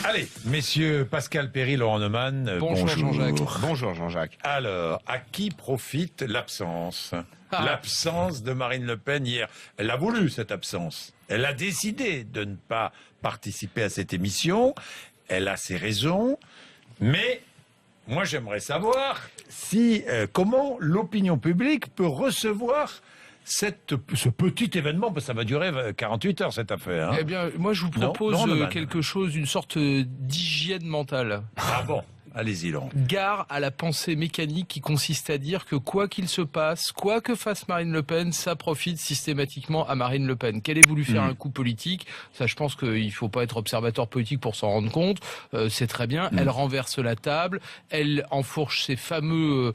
Allez, messieurs Pascal Perry, Laurent Neumann, Bonjour Jean-Jacques. Bonjour Jean-Jacques. Alors, à qui profite l'absence L'absence de Marine Le Pen hier. Elle a voulu cette absence. Elle a décidé de ne pas participer à cette émission. Elle a ses raisons. Mais moi, j'aimerais savoir si comment l'opinion publique peut recevoir ce petit événement, parce que ça va durer 48 heures cette affaire. Hein. Eh bien, moi je vous propose quelque chose, une sorte d'hygiène mentale. Ah bon? Allez-y, Laurent. Gare à la pensée mécanique qui consiste à dire que quoi qu'il se passe, quoi que fasse Marine Le Pen, ça profite systématiquement à Marine Le Pen. Qu'elle ait voulu faire un coup politique, ça je pense qu'il faut pas être observateur politique pour s'en rendre compte, c'est très bien. Elle renverse la table, elle enfourche ses fameuses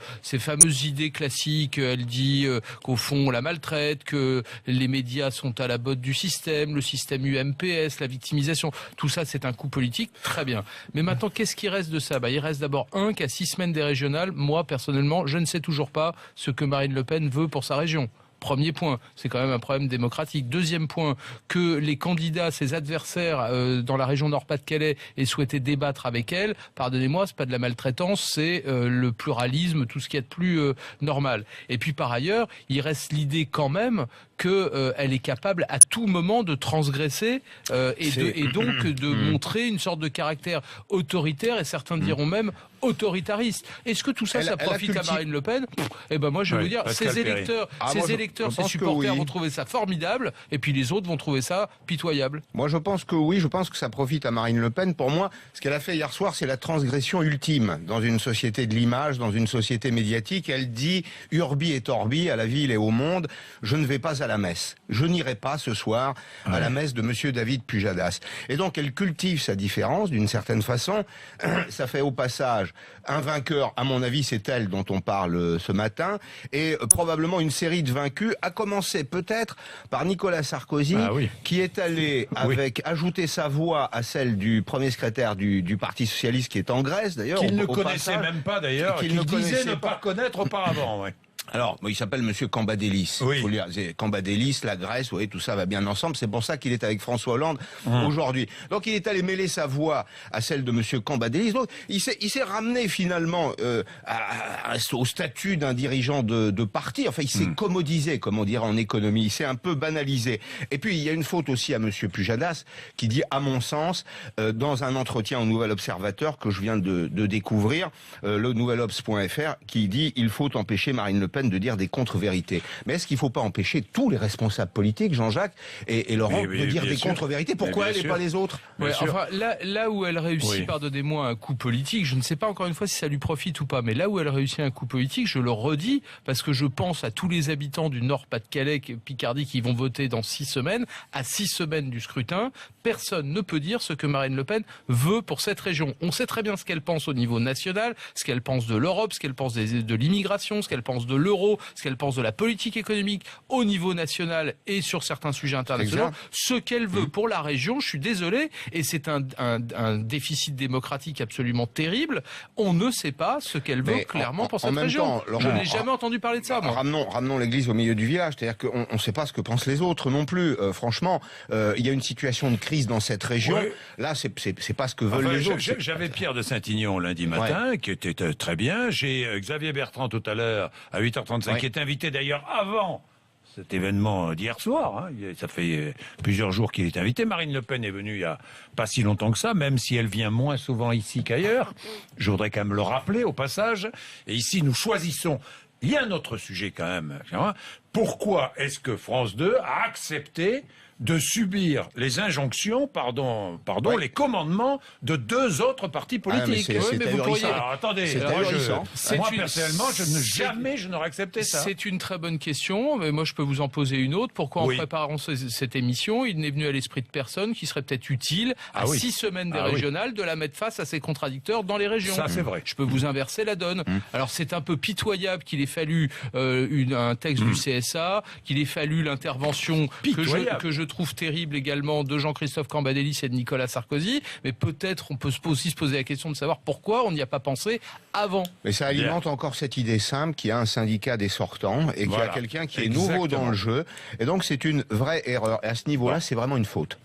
idées classiques, elle dit qu'au fond on la maltraite, que les médias sont à la botte du système, le système UMPS, la victimisation, tout ça c'est un coup politique, très bien. Mais maintenant qu'est-ce qui reste de ça? Il reste d'abord qu'à 6 semaines des régionales, moi personnellement, je ne sais toujours pas ce que Marine Le Pen veut pour sa région. Premier point, c'est quand même un problème démocratique. Deuxième point, que les candidats, ses adversaires dans la région Nord-Pas-de-Calais aient souhaité débattre avec elle, pardonnez-moi, c'est pas de la maltraitance, c'est le pluralisme, tout ce qu'il y a de plus normal. Et puis par ailleurs, il reste l'idée quand même qu'elle est capable à tout moment de transgresser et donc de montrer une sorte de caractère autoritaire et certains diront même autoritariste. Est-ce que tout ça, ça profite à Marine Le Pen? Eh ben moi je vais vous dire, ses électeurs, ses supporters vont trouver ça formidable, et puis les autres vont trouver ça pitoyable. Moi je pense que oui, je pense que ça profite à Marine Le Pen. Pour moi, ce qu'elle a fait hier soir, c'est la transgression ultime dans une société de l'image, dans une société médiatique. Elle dit urbi et torbi à la ville et au monde, je ne vais pas à la messe. Je n'irai pas ce soir à la messe de Monsieur David Pujadas. Et donc elle cultive sa différence d'une certaine façon. Ça fait au passage un vainqueur, à mon avis, c'est elle dont on parle ce matin, et probablement une série de vaincus, à commencer peut-être par Nicolas Sarkozy, qui est allé ajouter sa voix à celle du premier secrétaire du Parti Socialiste qui est en Grèce, d'ailleurs. Qu'il ne connaissait même pas, d'ailleurs, qu'il disait ne pas connaître auparavant, Alors, il s'appelle Monsieur Kambadélis. Faut lire. Kambadélis, la Grèce, vous voyez, tout ça va bien ensemble. C'est pour ça qu'il est avec François Hollande aujourd'hui. Donc, il est allé mêler sa voix à celle de Monsieur Kambadélis. Donc, il s'est ramené finalement au statut d'un dirigeant de parti. Enfin, il s'est commodisé, comme on dirait en économie. Il s'est un peu banalisé. Et puis, il y a une faute aussi à Monsieur Pujadas, qui dit, à mon sens, dans un entretien au Nouvel Observateur que je viens de découvrir, le nouvelobs.fr, qui dit, il faut empêcher Marine Le Pen de dire des contre-vérités. Mais est-ce qu'il ne faut pas empêcher tous les responsables politiques, Jean-Jacques et Laurent, de dire des contre-vérités? Pourquoi elle et pas les autres? Enfin, là où elle réussit, pardonnez-moi, un coup politique, je ne sais pas encore une fois si ça lui profite ou pas, mais là où elle réussit un coup politique, je le redis, parce que je pense à tous les habitants du Nord-Pas-de-Calais, Picardie, qui vont voter dans 6 semaines, à 6 semaines du scrutin, personne ne peut dire ce que Marine Le Pen veut pour cette région. On sait très bien ce qu'elle pense au niveau national, ce qu'elle pense de l'Europe, ce qu'elle pense de l'immigration, ce qu'elle pense de l'euro, ce qu'elle pense de la politique économique au niveau national et sur certains sujets internationaux. Ce qu'elle veut pour la région, je suis désolé, et c'est un déficit démocratique absolument terrible. On ne sait pas ce qu'elle veut clairement pour cette région. Je n'ai jamais entendu parler de ça. Ramenons l'église au milieu du village, c'est-à-dire qu'on ne sait pas ce que pensent les autres non plus. Franchement, il y a une situation de crise dans cette région. Là, c'est pas ce que veulent les autres. J'avais Pierre de Saint-Ignon lundi matin, qui était très bien. J'ai Xavier Bertrand tout à l'heure à 8h35, qui est invité d'ailleurs avant cet événement d'hier soir. Ça fait plusieurs jours qu'il est invité. Marine Le Pen est venue il y a pas si longtemps que ça, même si elle vient moins souvent ici qu'ailleurs. Je voudrais quand même le rappeler au passage. Et ici, nous choisissons. Il y a un autre sujet quand même. Pourquoi est-ce que France 2 a accepté de subir les injonctions, les commandements de 2 autres partis politiques? Mais vous pourriez... Alors, attendez, moi personnellement, je n'aurais accepté ça. C'est une très bonne question, mais moi je peux vous en poser une autre. Pourquoi en préparant cette émission, il n'est venu à l'esprit de personne qui serait peut-être utile à 6 semaines des régionales de la mettre face à ses contradicteurs dans les régions? Ça, c'est vrai. Je peux vous inverser la donne. Alors c'est un peu pitoyable qu'il ait fallu un texte du CSA, qu'il ait fallu l'intervention que je trouve terrible également de Jean-Christophe Cambadélis et de Nicolas Sarkozy, mais peut-être on peut aussi se poser la question de savoir pourquoi on n'y a pas pensé avant. Mais ça alimente encore cette idée simple qu'il y a un syndicat des sortants et qu'il y a quelqu'un qui est nouveau dans le jeu, et donc c'est une vraie erreur. Et à ce niveau-là, c'est vraiment une faute.